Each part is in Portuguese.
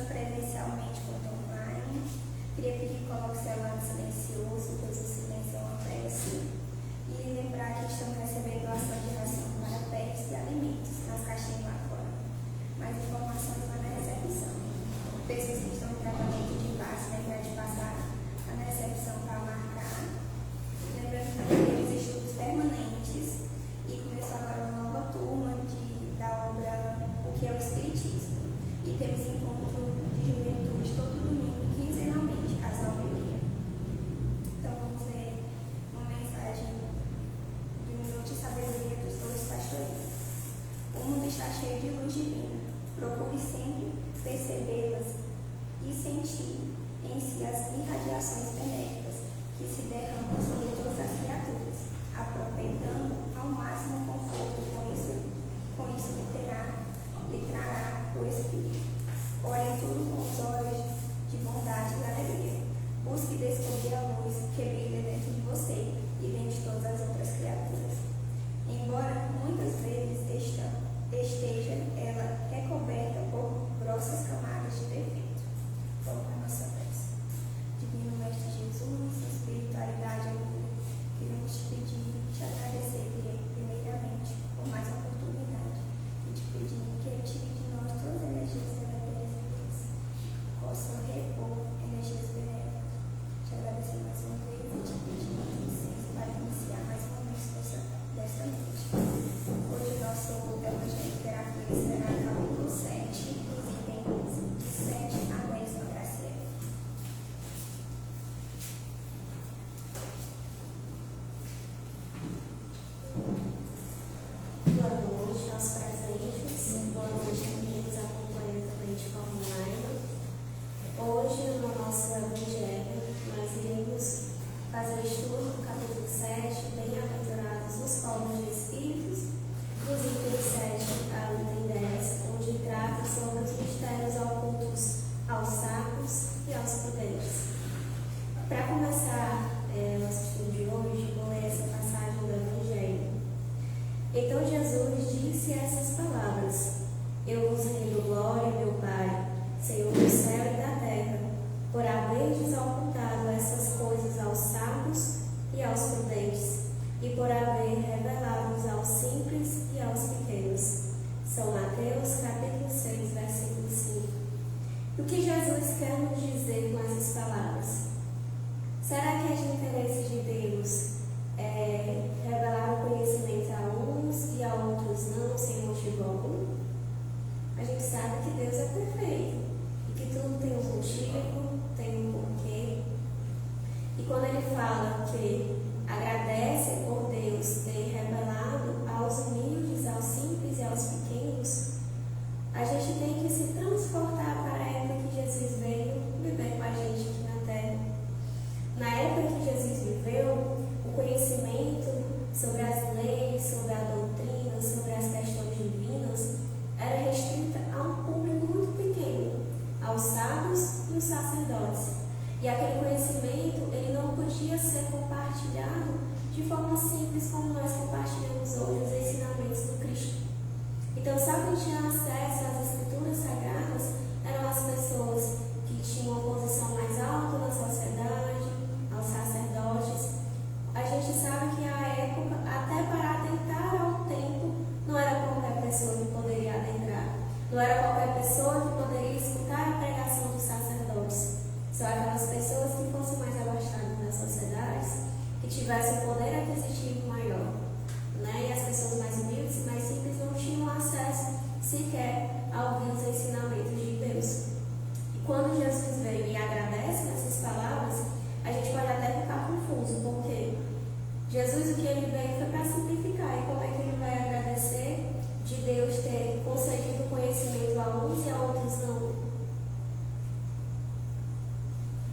presencialmente quanto online. Queria pedir que coloque o celular no silencioso, pois o silêncio é uma prece. E lembrar que estamos recebendo doação de ração para pets e alimentos nas caixinhas lá fora. Mais informações lá na recepção. Pessoas que estão em tratamento de passe, lembrar de passar na recepção para marcar. Lembrando que temos estudos permanentes e começou agora uma nova turma da obra O que é o Espiritismo. E temos encontro de juventude todo domingo, quinzenalmente, às 9h30. Então vamos ler uma mensagem de um minuto de sabedoria dos dois pastores. O mundo está cheio de luz divina. Procure sempre percebê-las e sentir em si as irradiações benéficas que se derramam sobre todas as criaturas, aproveitando ao máximo o conforto com isso lhe trará o Espírito. Olhe tudo com os olhos de bondade e alegria. Busque descobrir a luz que brilha dentro de você e dentro de todas as outras criaturas. Embora muitas vezes esteja ela recoberta por grossas camadas de defeito. Vamos à nossa prece. Divino Mestre Jesus, espiritualidade amiga, queremos te pedir, te agradecer primeiramente por mais uma oportunidade e te pedir que retire de nós todas as energias negativas, possam repor energias benéficas. Te agradecer mais uma vez e te pedir licença para iniciar mais uma vez desta noite. Hoje o nosso Evangelho Terapia será capítulo 7, os itens de 7 a 10 da Graciela. Boa noite aos presentes, boa noite a quem nos acompanha também de forma online. Hoje, no nosso Evangelho, nós iremos fazer o estudo do capítulo 7, Bem-aventurados os pobres de espíritos, dos itens 7 ao item 10, onde trata sobre os mistérios ocultos aos sábios e aos prudentes. Para começar nosso estudo de hoje, vou ler essa passagem do Evangelho. Então Jesus disse essas palavras: Eu vos rendo glória, meu Pai, Senhor do céu e da terra, por haverdes ocultado essas coisas aos sábios e aos prudentes, e por haver revelado aos simples e aos pequenos. São Mateus, capítulo 6, versículo 5. O que Jesus quer nos dizer com essas palavras? Será que é de interesse de Deus revelar o conhecimento a uns e a outros não, sem motivo algum? A gente sabe que Deus é perfeito e que tudo tem um motivo, tem um porquê. E quando Ele fala que agradece por Deus ter revelado aos humildes, aos simples e aos pequenos, a gente tem que se transportar para a época que Jesus veio viver com a gente aqui na Terra. Na época que Jesus viveu, o conhecimento sobre as leis, sobre a doutrina, sobre as questões divinas, era restrita a um público muito pequeno, aos sábios e os sacerdotes. E aquele conhecimento, ele não podia ser compartilhado de forma simples como nós compartilhamos hoje os ensinamentos do Cristo. Então, só quem tinha acesso às escrituras sagradas eram as pessoas que tinham uma posição mais alta na sociedade, aos sacerdotes. A gente sabe que a época, até para adentrar ao templo, não era qualquer pessoa que poderia adentrar. Não era qualquer pessoa que poderia escutar a pregação dos sacerdotes. Só aquelas pessoas que fossem mais abastadas nas sociedades, que tivessem um poder aquisitivo maior. E as pessoas mais humildes e mais simples não tinham acesso sequer a ouvir os ensinamentos de Deus. E quando Jesus veio e agradece nessas palavras, a gente pode até ficar confuso, porque Jesus, o que ele veio foi para simplificar. E como é que ele vai agradecer de Deus ter concedido conhecimento a uns e a outros não?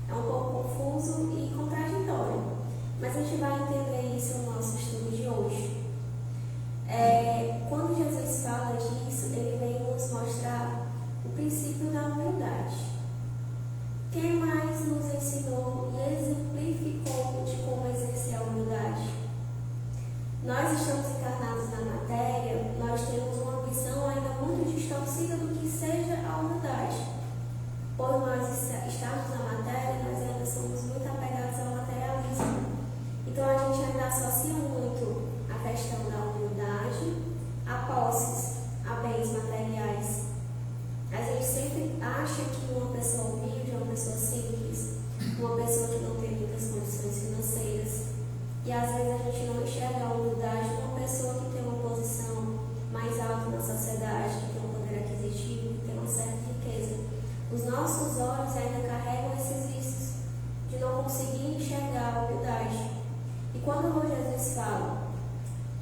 É um pouco confuso e contraditório, mas a gente vai entender isso no nosso estudo de hoje. Quando Jesus fala disso, ele vem nos mostrar o princípio da humildade. Quem mais nos ensinou e exemplificou de como exercer a humildade? Nós estamos encarnados na matéria, nós temos uma visão ainda muito distorcida do que seja a humildade. por nós estarmos na matéria, nós ainda somos muito apegados ao materialismo. Então a gente ainda associa muito a questão da humildade a posses, a bens materiais. A gente sempre acha que uma pessoa humilde é uma pessoa simples, uma pessoa que não tem muitas condições financeiras. E às vezes a gente não enxerga a humildade de uma pessoa que tem uma posição mais alta na sociedade, que tem um poder aquisitivo, que tem uma certa riqueza. Os nossos olhos ainda carregam esses vícios de não conseguir enxergar a humildade. E quando Jesus fala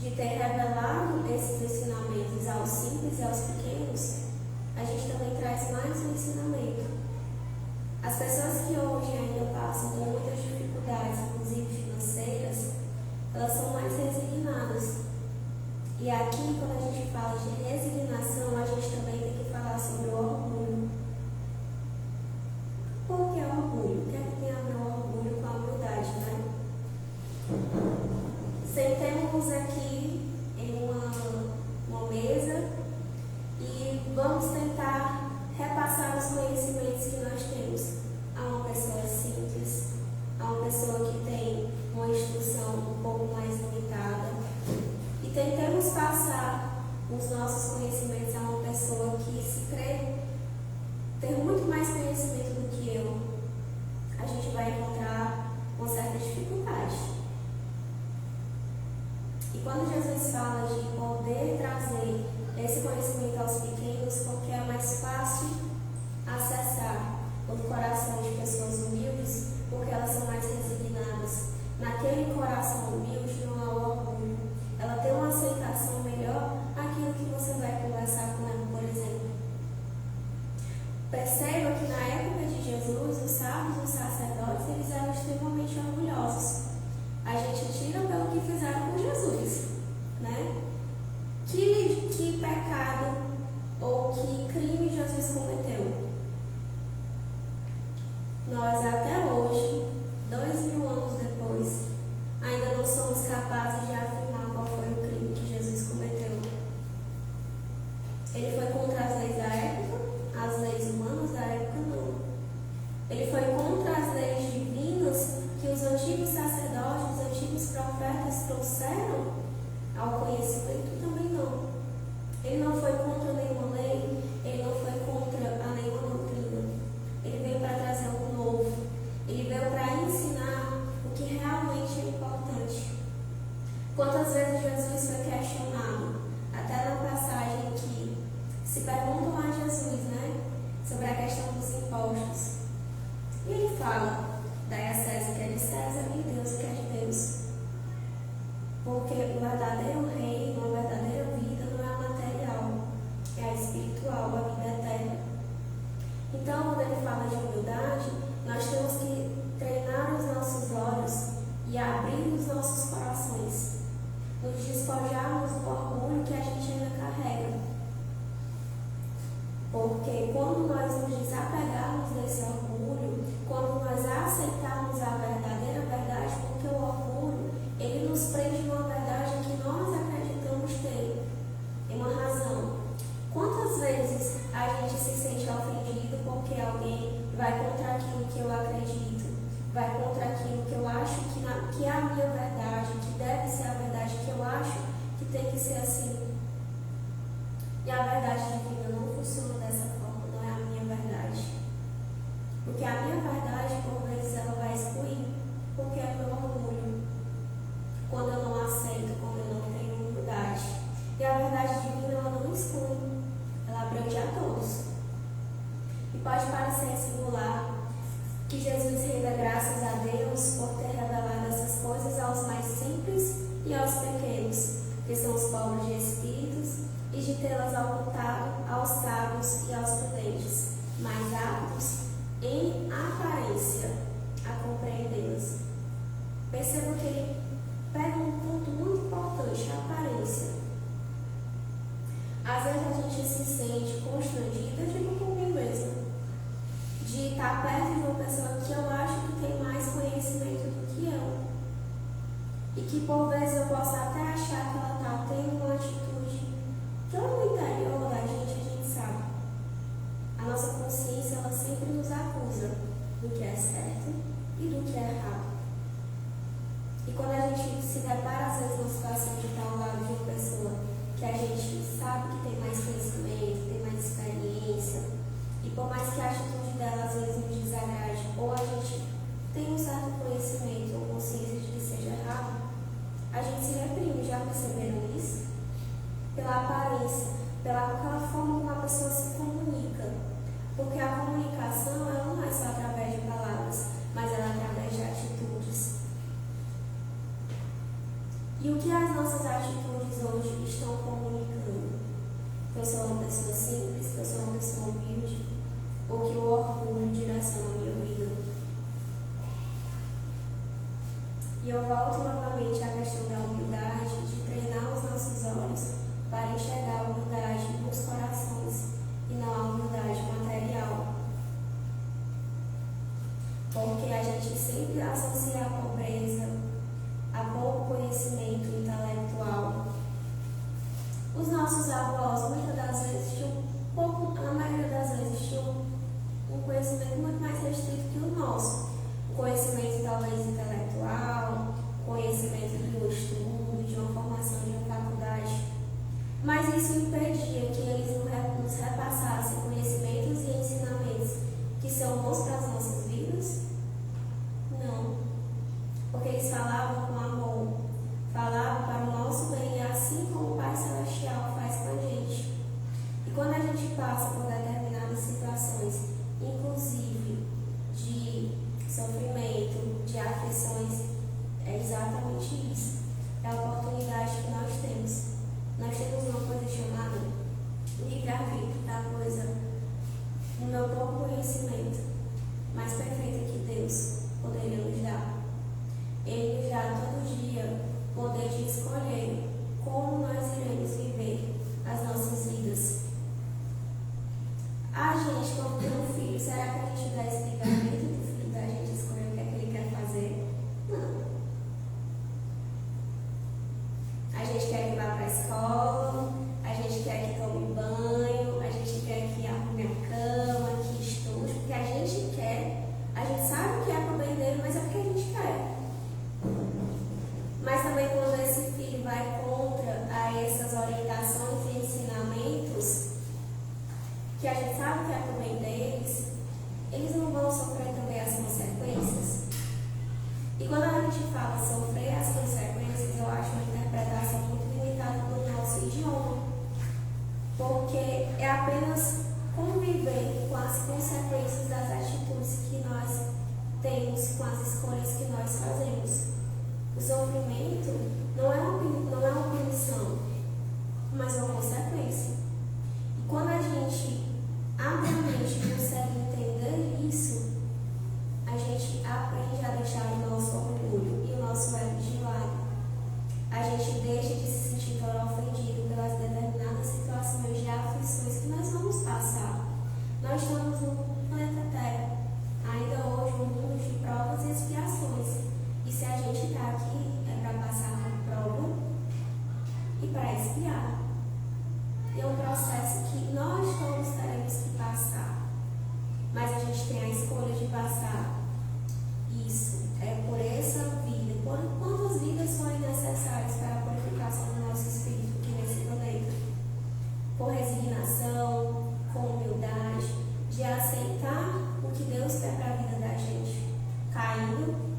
de ter revelado esses ensinamentos aos simples e aos pequenos, a gente também traz mais um ensinamento. As pessoas que hoje ainda passam por muitas dificuldades, inclusive financeiras, elas são mais resignadas. E aqui, quando a gente fala de resignação, a gente também tem que falar sobre o orgulho. Por que orgulho? O que é que tem a ver o orgulho com a humildade, né? Sentemos aqui em uma mesa e vamos tentar repassar os conhecimentos que nós temos a uma pessoa simples, a uma pessoa que tem uma instrução um pouco mais limitada, e tentemos passar os nossos conhecimentos a uma pessoa que se crê ter muito mais conhecimento do que eu. A gente vai encontrar uma certa dificuldade. E quando Jesus fala de poder trazer esse conhecimento aos pequenos, porque é mais fácil acessar o coração de pessoas humildes, porque elas são mais resignadas. Naquele coração humilde não há orgulho. Ela tem uma aceitação melhor àquilo que você vai conversar com ela, por exemplo. Perceba que na época de Jesus, os sábios e os sacerdotes, eles eram extremamente orgulhosos. A gente tira pelo que fizeram com Jesus, né? Que pecado ou que crime Jesus cometeu? Nós até hoje, 2000 anos depois, ainda não somos capazes de afirmar qual foi o crime que Jesus cometeu. Ele foi contra as leis da época, as leis humanas da época não. Ele foi contra as leis divinas que os antigos sacerdotes, os antigos profetas trouxeram ao conhecimento, também não. Ele não foi contra nenhuma lei, ele não foi contra a nenhuma doutrina. Ele veio para trazer algo novo. Ele veio para ensinar o que realmente é importante. Quantas vezes Jesus foi questionado, até na passagem que se perguntam a Jesus, né, sobre a questão dos impostos. E ele fala: dai a César o que é de César e Deus o que é de Deus. Porque o verdadeiro reino, a verdadeira vida não é a material, é a espiritual, a vida eterna. Então, quando ele fala de humildade, nós temos que treinar os nossos olhos e abrir os nossos corações, nos despojarmos do orgulho que a gente ainda carrega. Porque quando nós nos desapegarmos desse orgulho, quando nós aceitarmos a verdadeira verdade, porque o orgulho, ele nos prende numa verdade que nós acreditamos ter, em uma razão. Quantas vezes a gente se sente ofendido porque alguém vai contra aquilo que eu acredito, vai contra aquilo que eu acho que é a minha verdade, que deve ser a verdade, que eu acho que tem que ser assim. E a verdade divina não funciona dessa forma, não é a minha verdade. Porque a minha verdade, por vezes, ela vai excluir, porque é meu orgulho. Quando eu não aceito, quando eu não tenho humildade. E a verdade divina, ela não exclui, ela abrange a todos. E pode parecer singular que Jesus renda graças a Deus por ter revelado essas coisas aos mais simples e aos pequenos, que são os pobres de espíritos, e de tê-las ocultado aos sábios e aos prudentes, mais aptos em aparência a compreendê-las. Perceba que ele pega um ponto muito importante, a aparência. Às vezes a gente se sente constrangida, eu digo por mim mesma, de estar perto de uma pessoa que eu acho que tem mais conhecimento do que eu. E que por vezes eu posso até achar que ela está tendo uma atitude tão no interior da uma pessoa se comunica. Porque a comunicação ela não é só através de palavras, mas ela é através de atitudes. E o que as nossas atitudes hoje estão comunicando? Que eu sou uma pessoa simples, que eu sou uma pessoa humilde, ou que o orgulho direciona a minha vida? E eu volto novamente à questão da humildade, de treinar os nossos olhos para enxergar a humildade nos corações e não a humildade material. Porque a gente sempre associa a pobreza a pouco conhecimento intelectual. Os nossos avós, muitas das vezes, tinham pouco, na maioria das vezes, tinham um conhecimento muito mais restrito que o nosso. O conhecimento talvez intelectual, conhecimento de um estudo, de uma formação de uma faculdade. Mas isso impedia que eles nos repassassem conhecimentos e ensinamentos que são bons para as nossas vidas? Não. Porque eles falavam com amor, falavam para o nosso bem, assim como o Pai Celestial faz com a gente. E quando a gente passa por determinadas situações, inclusive de sofrimento, de aflições, é exatamente isso. É a oportunidade que nós temos. Nós temos uma coisa chamada livre-arbítrio, da coisa, no meu pouco conhecimento, mais perfeita que Deus poderia nos dar. Ele nos dá todo dia o poder de escolher como nós iremos viver as nossas vidas. A gente, quando tem um filho, será que a gente dá esse livre-arbítrio do filho da gente escolher o que é que ele quer fazer? Não. A gente quer que vá para a escola, a gente quer que tome banho, a gente quer que arrume a cama, que estude, porque a gente quer, a gente sabe que é para o bem dele, mas é porque a gente quer. Mas também quando esse filho vai contra a essas orientações e ensinamentos, que a gente sabe que é para o bem deles, eles não vão sofrer também as consequências. E quando a gente fala sofrer as consequências, eu acho uma interpretação muito limitada do nosso idioma. Porque é apenas conviver com as consequências das atitudes que nós temos, com as escolhas que nós fazemos. O sofrimento não é uma punição, mas uma consequência. E quando a gente abre a mente e consegue entender isso, a gente aprende a deixar o nosso orgulho e o nosso ego de lado. A gente deixa de se sentir tão ofendido pelas determinadas situações de aflições que nós vamos passar. Nós estamos no planeta Terra, ainda hoje um mundo de provas e expiações. E se a gente está aqui, é para passar por prova e para expiar. É um processo que nós todos teremos que passar. Mas a gente tem a escolha de passar isso. É por essa vida, por quantas vidas forem necessárias para a purificação do nosso espírito aqui nesse planeta. Por resignação, com humildade, de aceitar o que Deus quer para a vida da gente. Caindo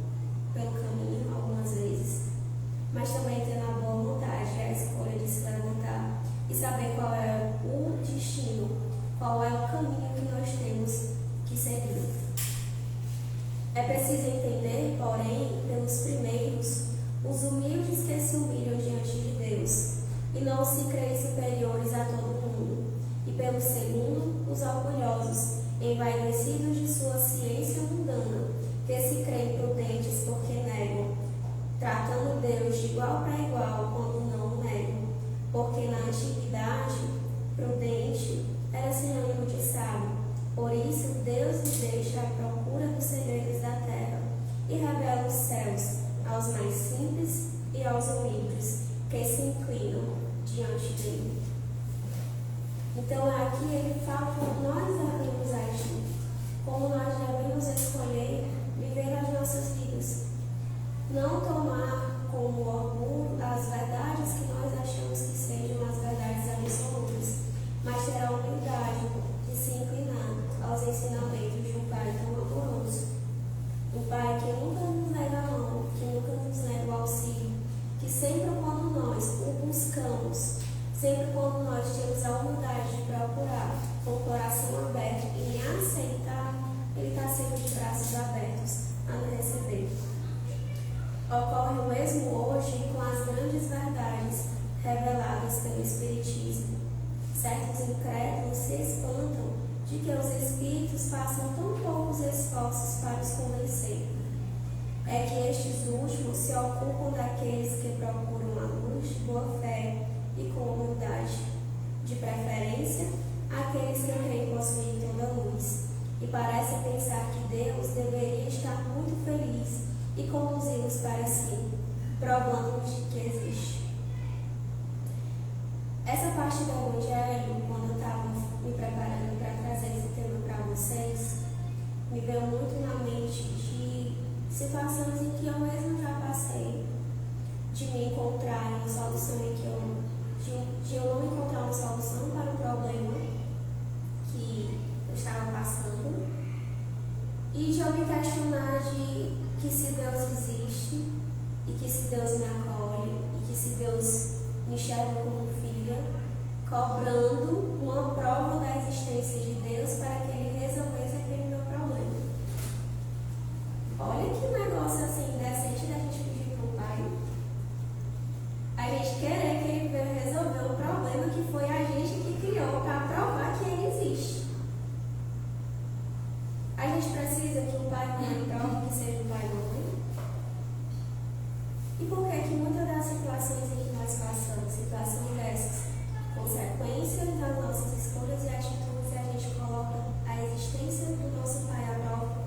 pelo caminho algumas vezes, mas também tendo a boa vontade, a escolha de se levantar e saber qual é o destino, qual é o caminho que nós temos que seguir. É preciso entender, porém, pelos primeiros, os humildes que se humilham diante de Deus e não se creem superiores a todo mundo, e pelo segundo, os orgulhosos, envaidecidos de sua ciência mundana, que se creem prudentes porque negam, tratando Deus de igual para igual quando não o negam, porque na antiguidade, prudente era sinônimo de sábio. Por isso, Deus lhe deixa a procura dos segredos da terra e revela os céus aos mais simples e aos humildes que se inclinam diante dele. Então, aqui ele fala como nós devemos agir, como nós devemos escolher viver as nossas vidas. Não tomar como orgulho as verdades que nós achamos que sejam as verdades absolutas, mas ter a humildade de se inclinar aos ensinamentos de um Pai tão amoroso. Um Pai que nunca nos nega a mão, que nunca nos nega o auxílio, que sempre quando nós o buscamos, sempre quando nós temos a humildade de procurar, de que os espíritos façam tão poucos esforços para os convencer. É que estes últimos se ocupam daqueles que procuram a luz de boa fé e com humildade, de preferência aqueles que creem possuir toda a luz, e parecem pensar que Deus deveria estar muito feliz e conduzi-los para si, provando-nos de que existe. Essa parte do Evangelho, quando eu estava me preparando para trazer esse tema para vocês, me veio muito na mente de situações em que eu mesmo já passei, de me encontrar em uma solução em que de eu não encontrar uma solução para o problema que eu estava passando, e de eu me questionar de que se Deus existe, e que se Deus me acolhe, e que se Deus me enxerga como filha, cobrando uma prova da existência de Deus para que Ele resolvesse aquele meu problema. Olha que negócio assim decente da gente pedir para o Pai. A gente querer que Ele venha resolver um problema que foi a gente que criou para provar que Ele existe. A gente precisa que o Pai Mãe prove que seja o Pai Mãe. E por que muitas das situações em que nós passamos, situações dessas, consequências das nossas escolhas e atitudes, a gente coloca a existência do nosso Pai à prova?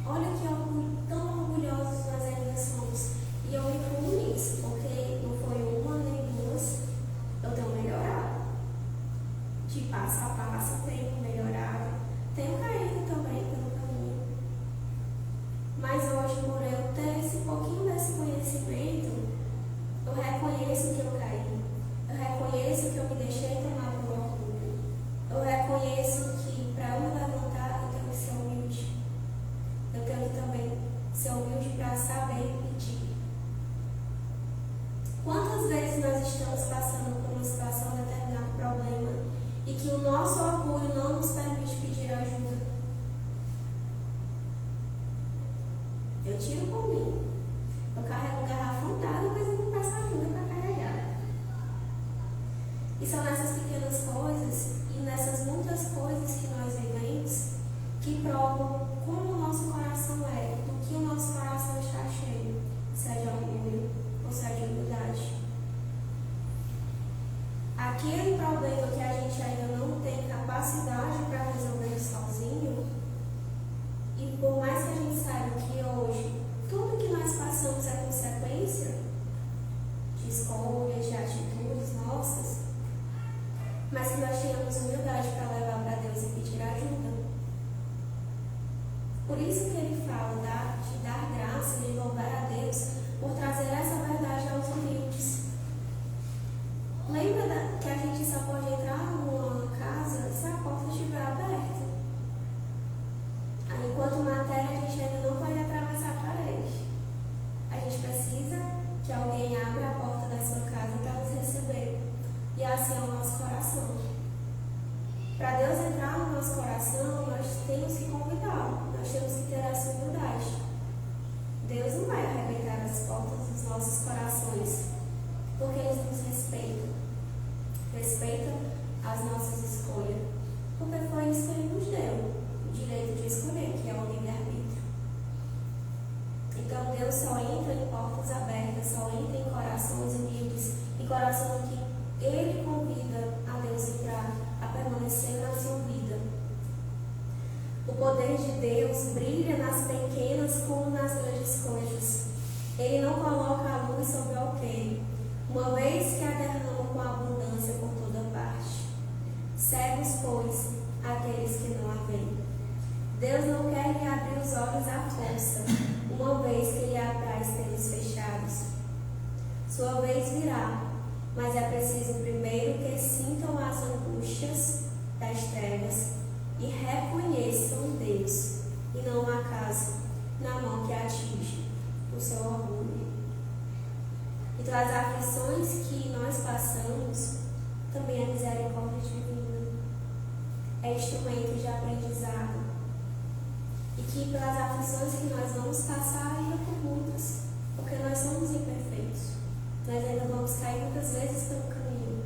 Olha que orgulho, tão orgulhosos nós ainda somos. E eu me incluo nisso, porque não foi uma nem duas, eu tenho melhorado. De passo a passo, tenho melhorado. Tenho caído também pelo caminho. Mas hoje, por eu ter esse pouquinho desse conhecimento, eu reconheço que eu caí. Eu reconheço que eu me deixei tomar por orgulho. Eu reconheço que para eu me levantar, eu tenho que ser humilde. Eu tenho que também ser humilde para saber pedir. Quantas vezes nós estamos passando por uma situação, um determinado problema, e que o nosso orgulho não nos permite pedir ajuda? Eu tiro por mim. Eu carrego garrafão d'água, mas eu não peço ajuda para carregar. E são nessas pequenas coisas e nessas muitas coisas que nós vivemos que provam como o nosso coração é, do que o nosso coração está cheio, se é de orgulho ou se é de humildade. Aquele problema que a gente ainda não tem capacidade para resolver sozinho, e por mais que a gente saiba que hoje tudo que nós passamos é consequência de escolhas, de atitudes nossas, mas que nós tenhamos humildade para levar para Deus e pedir ajuda. Por isso que ele fala de dar graça, de louvar a Deus por trazer essa verdade aos humildes. Lembra que a gente só pode entrar numa casa se a porta estiver aberta. Enquanto matéria, a gente ainda não pode atravessar a parede. A gente precisa que alguém abra a porta da sua casa para nos receber. E assim é o nosso coração. Para Deus entrar no nosso coração, nós temos que convidá-lo. Nós temos que ter essa humildade. Deus não vai arrebentar as portas dos nossos corações, porque Ele nos respeita. Respeita as nossas escolhas. Porque foi isso que Ele nos deu. O direito de escolher, que é o livre-arbítrio. Então Deus só entra em portas abertas, só entra em corações humildes, em coração que Ele convida a Deus entrar, a permanecer na sua vida. O poder de Deus brilha nas pequenas como nas grandes coisas. Ele não coloca a luz sobre o alqueire, uma vez que a derrama com abundância por toda parte. Cegos, pois, aqueles que não a veem. Deus não quer lhe abrir os olhos à força, uma vez que lhe apraz tê-los fechados. Sua vez virá, mas é preciso primeiro que sintam as angústias das trevas e reconheçam Deus, e não o acaso, na mão que atinge o seu orgulho. Então as aflições que nós passamos também é misericórdia divina, é instrumento de aprendizado. E que pelas aflições que nós vamos passar ainda por muitas, porque nós somos imperfeitos. Nós ainda vamos cair muitas vezes pelo caminho.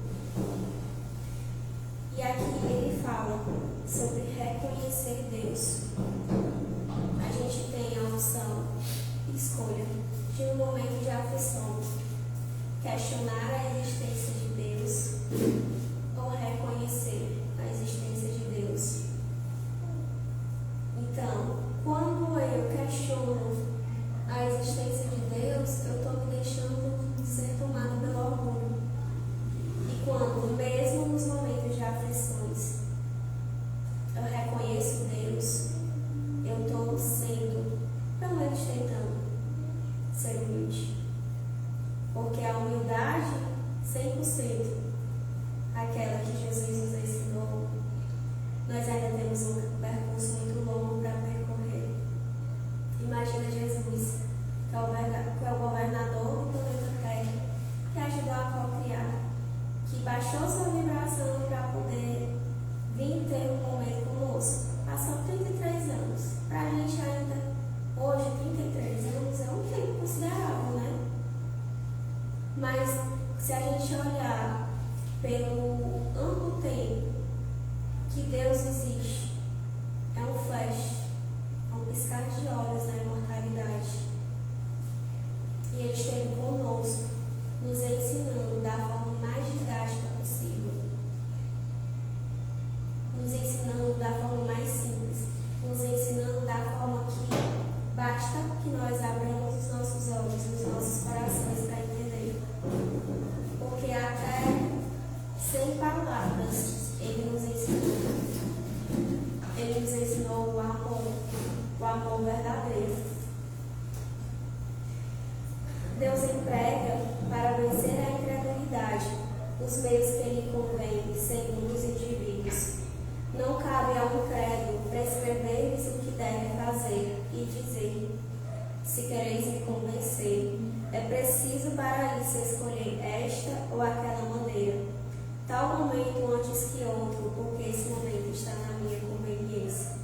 que Deus existe. É um flash, é um piscar de olhos na imortalidade. E Ele esteve conosco, nos ensinando da forma mais didática possível, nos ensinando da forma mais simples, nos ensinando da forma que basta que nós abramos os nossos olhos, os nossos corações para entender. Porque até sem palavras Ele nos ensinou. Ele nos ensinou o amor verdadeiro. Deus emprega para vencer a incredulidade os meios que lhe convém, segundo os indivíduos. Não cabe a um incrédulo prescrever-lhes o que devem fazer e dizer: se quereis me convencer, é preciso para isso escolher esta ou aquela maneira, tal momento antes que outro, porque esse momento está na minha conveniência.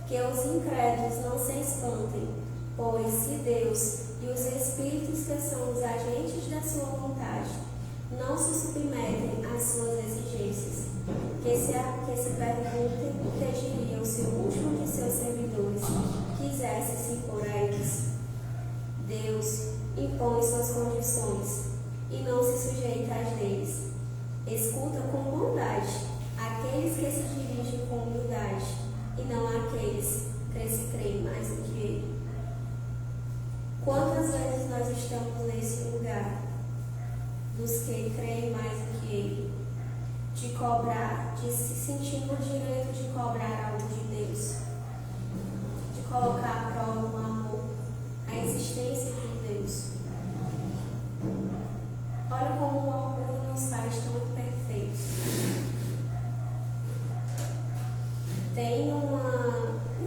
Que os incrédulos não se espantem, pois se Deus e os espíritos que são os agentes da sua vontade não se submetem às suas exigências, que se perguntem o que diria o seu último de seus servidores quisesse se impor a eles. Deus impõe suas condições e não se sujeita às deles. Escuta com bondade aqueles que se dirigem com humildade e não aqueles que se creem mais do que ele. Quantas vezes nós estamos nesse lugar dos que creem mais do que ele, de cobrar, de se sentir no direito de cobrar algo de Deus, de colocar à prova o amor, a existência de Deus. Olha como o orgulho nos faz tão imperfeitos. Tem um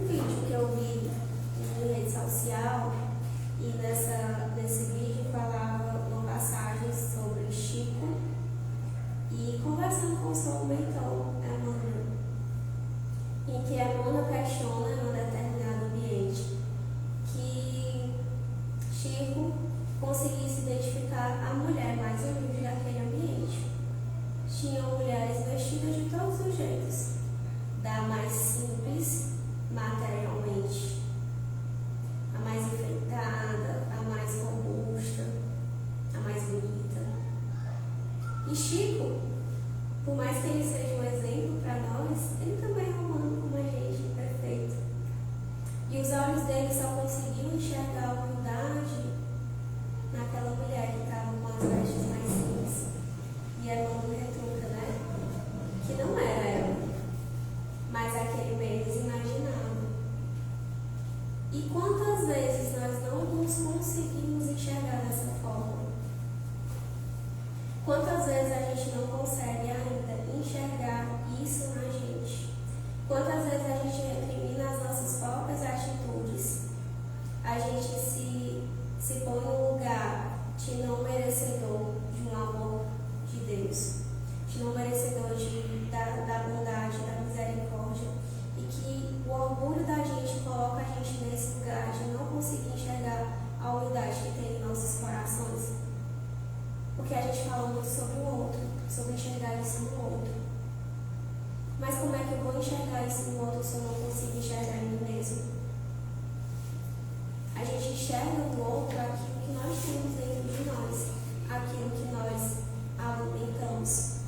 vídeo que eu vi em rede social e nesse vídeo falava uma passagem sobre Chico e conversando com o seu mentor, Emmanuel, em que Emmanuel questiona em um determinado ambiente que Chico conseguisse identificar a mulher mais humilde daquele ambiente. Tinham mulheres vestidas de todos os jeitos, da mais simples materialmente, a mais enfeitada, a mais robusta, a mais bonita. E Chico, por mais que ele seja um exemplo para nós, ele também é humano como a gente, imperfeito. E os olhos dele só conseguiam enxergar a humildade naquela mulher que estava com as vestes mais simples. E ela não retruca, né? Que não era ela, mas aquele menos imaginado. E quantas vezes nós não nos conseguimos enxergar dessa forma? Quantas vezes a gente não consegue ainda enxergar isso na gente? Quantas vezes a gente recrimina as nossas próprias atitudes? A gente se põe no lugar de não merecedor de um amor de Deus, de não merecedor da bondade, da misericórdia, e que o orgulho da gente coloca a gente nesse lugar de não conseguir enxergar a humildade que tem em nossos corações. Porque a gente fala muito sobre o outro, sobre enxergar isso no outro. Mas como é que eu vou enxergar isso no outro se eu não consigo enxergar em mim mesmo? A gente enxerga no outro aquilo que nós temos dentro de nós, aquilo que nós alimentamos.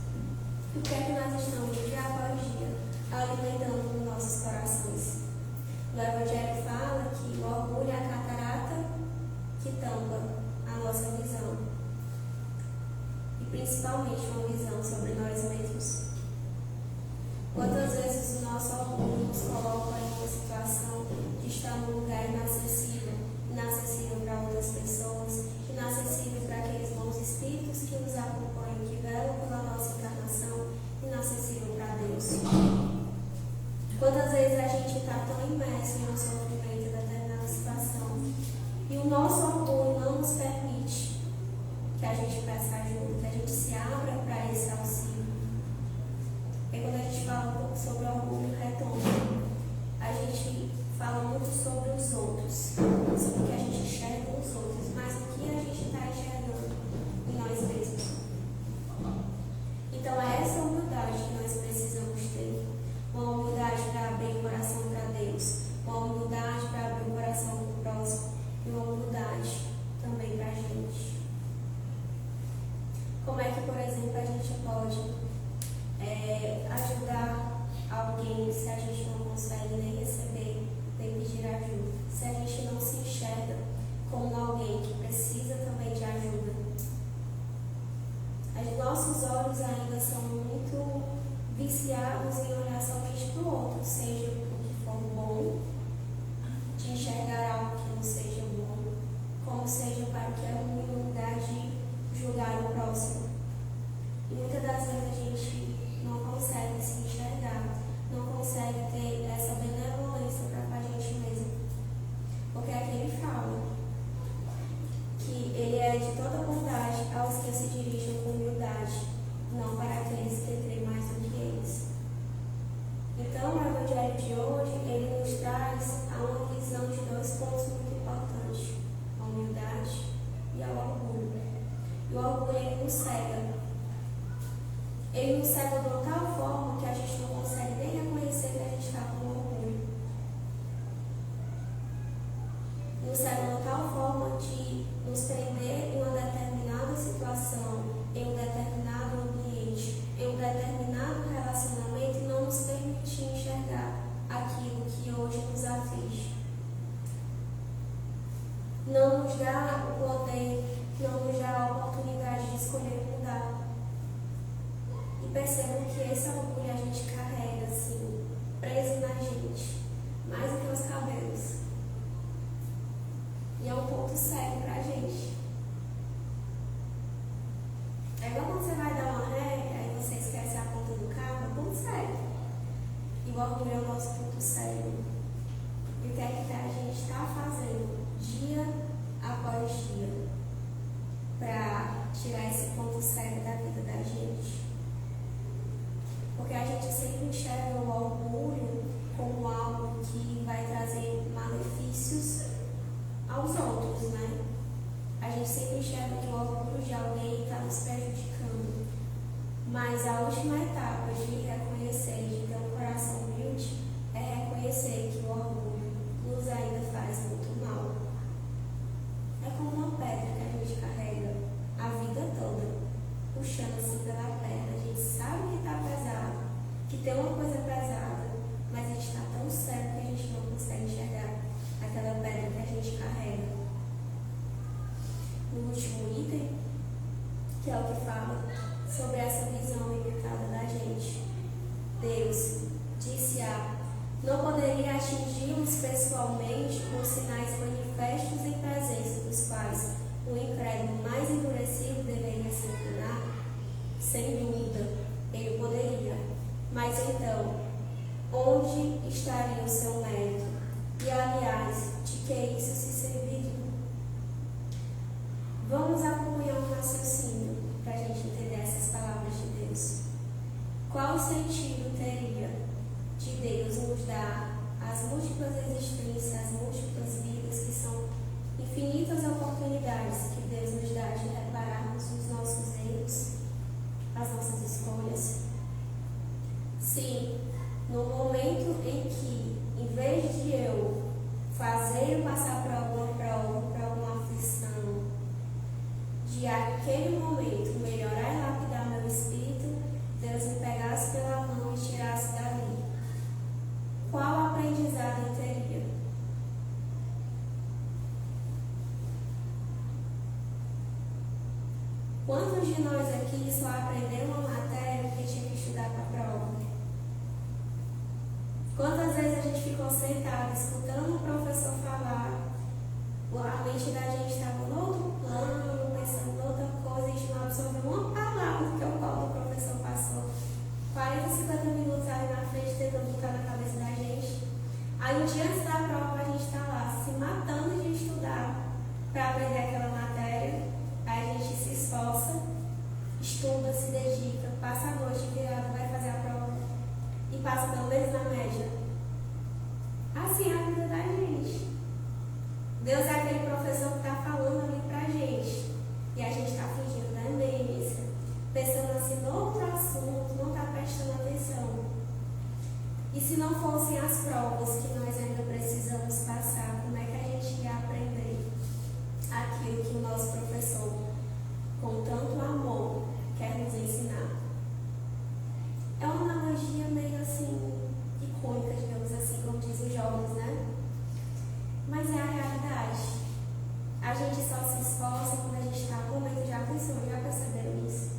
E o que é que nós estamos dia após dia alimentando nos nossos corações? O Evangelho fala que o orgulho é a catarata que tampa a nossa visão. E principalmente uma visão sobre nós mesmos. Quantas vezes o nosso orgulho nos coloca em uma situação de estar num lugar inacessível para outras pessoas, inacessível para aqueles bons espíritos que nos acompanham, que velam pela nossa encarnação, inacessível para Deus. Quantas vezes a gente está tão imerso em um sofrimento em determinada situação e o nosso orgulho não nos permite que a gente peça ajuda, que a gente se abra para esse auxílio. E quando a gente fala um pouco sobre orgulho retorno, a gente fala muito sobre os outros, sobre o que a gente enxerga nos outros, mas o que a gente está enxergando em nós mesmos. Então é essa humildade que nós precisamos ter. Ele nos cega de uma tal forma que a gente não consegue nem reconhecer que a gente está com orgulho. Nos cega de uma tal forma de nos prender em uma determinada situação, em um determinado ambiente, em um determinado relacionamento e não nos permitir enxergar aquilo que hoje nos aflige. Não nos dá o poder, não nos dá a oportunidade de escolher mudar. E percebam que esse orgulho a gente carrega assim, preso na gente, mais do que os cabelos. E é um ponto cego pra gente. É igual quando você vai dar uma ré, aí você esquece a ponta do carro, é um ponto cego. E o orgulho é o nosso ponto cego. E o que é que a gente está fazendo dia após dia para tirar esse ponto cego da vida da gente? Porque a gente sempre enxerga o orgulho como algo que vai trazer malefícios aos outros, né? A gente sempre enxerga que o orgulho de alguém está nos prejudicando. Mas a última etapa de reconhecer, de ter um coração humilde, é reconhecer que o orgulho nos ainda faz muito mal. É como uma pedra que a gente carrega a vida toda, puxando assim pela perna. A gente sabe que está pesado, que tem uma coisa pesada, mas a gente está tão cego que a gente não consegue enxergar aquela pedra que a gente carrega. No último item, que é o que fala sobre essa visão limitada da gente. Deus disse não poderia atingi-los pessoalmente por sinais manifestos em presença dos quais o incrédulo mais endurecido deveria se inclinar? Sem dúvida, ele poderia. Mas então, onde estaria o seu mérito? E aliás, de que isso se serviria? Vamos acompanhar um raciocínio para a gente entender essas palavras de Deus. Qual o sentido teria de Deus nos dar as múltiplas existências, as múltiplas vidas, que são infinitas oportunidades que Deus nos dá de repararmos os nossos erros, as nossas escolhas? Sim, no momento em que, em vez de eu fazer passar por alguma prova, por alguma aflição, de aquele momento melhorar e lapidar meu espírito, Deus me pegasse pela mão e tirasse dali. Qual aprendizado eu teria? Quantos de nós aqui só aprendemos uma matéria porque tinha que estudar para a prova? Quantas vezes a gente ficou sentado escutando o professor falar, a mente da gente estava no outro plano, pensando em outra coisa, a gente não absorveu uma palavra do que o professor passou. 40, 50 minutos ali na frente tentando botar na cabeça da gente. Aí um dia antes da prova a gente está lá se matando de estudar para aprender aquela matéria. Aí a gente se esforça, estuda, se dedica, passa a noite virada, vai fazer a prova e passa pelo menos na média. Assim é a vida da gente. Deus é aquele professor que está falando ali pra gente. E a gente está fingindo demência, pensando assim no outro assunto, não está prestando atenção. E se não fossem as provas que nós ainda precisamos passar, como é que a gente ia aprender aquilo que o nosso professor, com tanto amor, quer nos ensinar? É uma analogia meio assim, icônica, digamos assim, como dizem os jovens, né? Mas é a realidade. A gente só se esforça quando a gente está no momento de aflição. Já perceberam isso?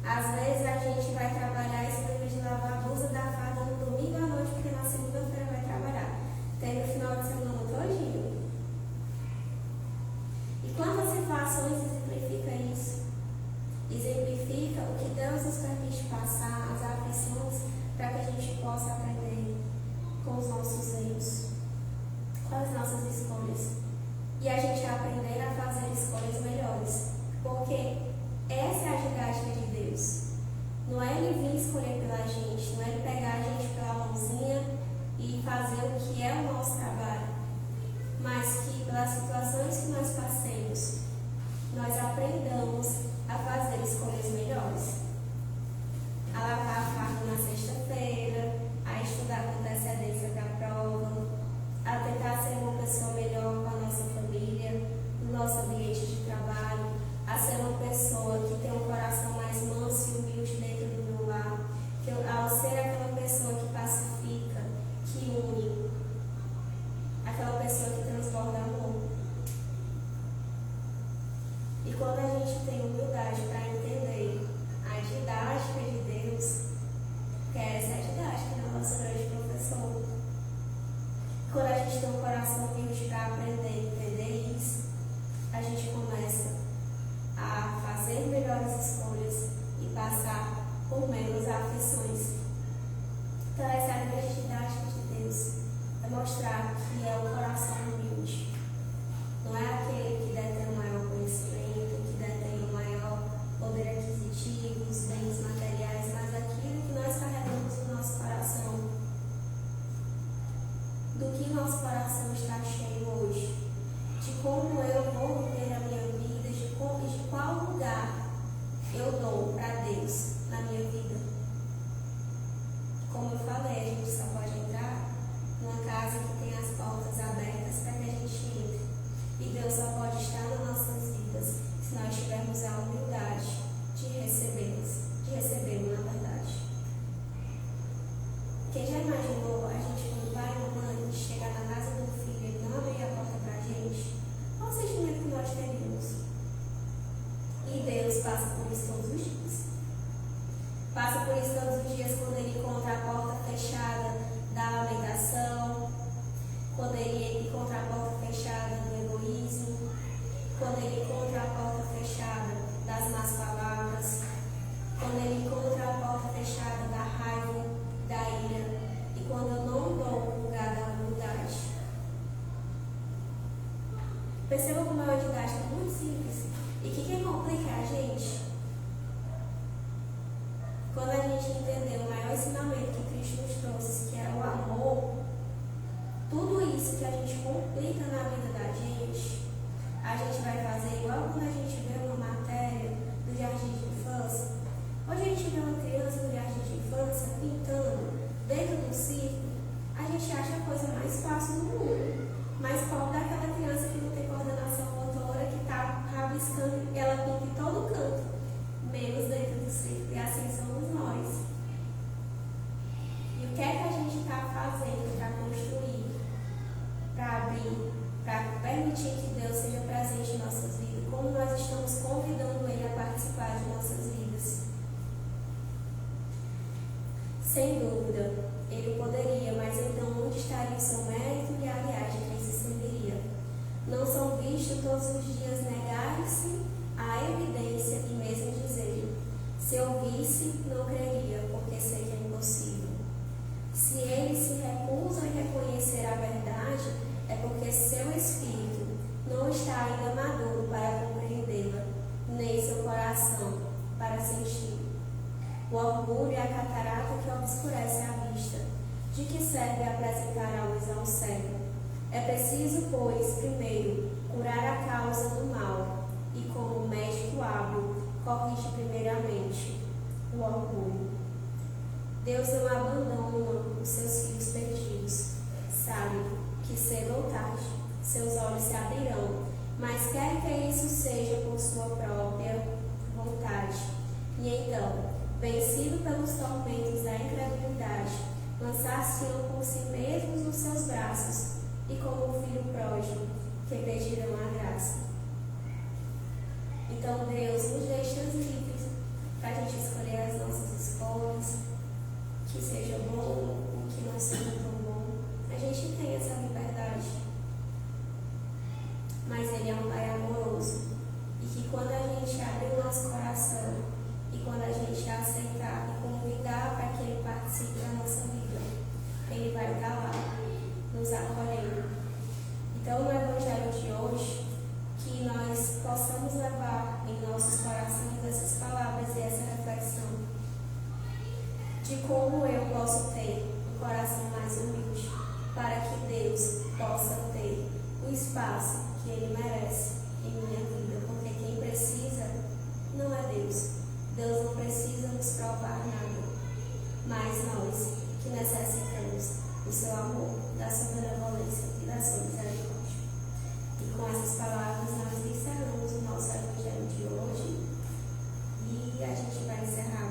Às vezes a gente vai trabalhar e se lembra de lavar a blusa da farda no domingo à noite, porque na segunda-feira vai trabalhar. Tem no final de semana todinho. E quantas situações exemplifica isso? Exemplifica o que Deus nos permite passar, as aflições, para que a gente possa aprender com os nossos erros, com as nossas escolhas, e a gente aprender a fazer escolhas melhores, porque essa é a didática de Deus. Não é Ele vir por menos aflições. Então, essa é a grande didática de Deus, é mostrar que é o coração humilde. Não é aquele que detém o maior conhecimento, que detém o maior poder aquisitivo, os bens materiais, mas aquilo que nós carregamos no nosso coração. Do que nosso coração está cheio hoje, de como eu vou viver a minha vida, de qual lugar eu dou para Deus na minha vida. Como eu falei, a gente só pode entrar numa casa que tem as portas abertas para que a gente entre. E Deus só pode estar nas nossas vidas se nós tivermos a humildade de recebê-lo na verdade. Quem já imaginou a gente, quando pai ou mãe, chegar na casa do filho e não abrir a porta para a gente? Qual o sentimento que nós teríamos? E Deus passa por isso todos os dias. Passa por isso todos os dias quando ele encontra a porta fechada da lamentação, quando ele encontra a porta fechada do egoísmo, quando ele encontra a porta fechada das más palavras, quando ele encontra a porta fechada da raiva, da ira, e quando eu não dou o lugar da humildade. Perceba como é uma didática muito simples. E o que complica a gente? Quando a gente entender o maior ensinamento que Cristo nos trouxe, que é o amor, tudo isso que a gente complica na vida da gente, a gente vai fazer igual quando a gente vê uma matéria do jardim de infância. Hoje a gente vê uma criança do jardim de infância pintando dentro do círculo, a gente acha a coisa mais fácil do mundo. Mas pobre daquela criança que não tem coordenação motora, que está rabiscando, ela pinta em todo canto, menos dentro do círculo. E assim somos nós. E o que é que a gente está fazendo para construir, para abrir, para permitir que Deus seja presente em nossas vidas? Como nós estamos convidando Ele a participar de nossas vidas? Sem dúvida, Ele poderia, mas então onde estaria o seu mérito e aliás de quem se serviria? Não são vistos todos os dias negar-se à evidência e mesmo dizer: se eu visse, não creria, porque sei que é impossível. Se eles se recusam a reconhecer a verdade, é porque seu espírito não está ainda maduro para compreendê-la, nem seu coração para sentir. O orgulho é a catarata que obscurece a vista. De que serve apresentar a luz ao cego? É preciso, pois, primeiro, curar a causa do mal, e como médico hábil, corrige primeiramente o orgulho. Deus não abandona os seus filhos perdidos. Sabe que cedo ou tarde seus olhos se abrirão, mas quer que isso seja por sua própria vontade. E então, vencido pelos tormentos da incredulidade, lançar-se-ão por si mesmos nos seus braços, e como o filho pródigo, que pedirão a graça. Então Deus nos deixa livres para a gente escolher as nossas escolhas, que seja bom ou que não seja tão bom. A gente tem essa liberdade. Mas Ele é um Pai amoroso, e que quando a gente abre o nosso coração, e quando a gente aceitar e convidar para que Ele participe da nossa vida, Ele vai estar lá, nos acolhendo. Então, no Evangelho de hoje, que nós possamos levar em nossos corações essas palavras e essa reflexão de como eu posso ter um coração mais humilde, para que Deus possa ter o espaço que Ele merece em minha vida, porque quem precisa não é Deus. Deus não precisa nos provar nada, mas nós que necessitamos do seu amor, da sua benevolência e da sua misericórdia. E com essas palavras nós encerramos o nosso Evangelho de hoje e a gente vai encerrar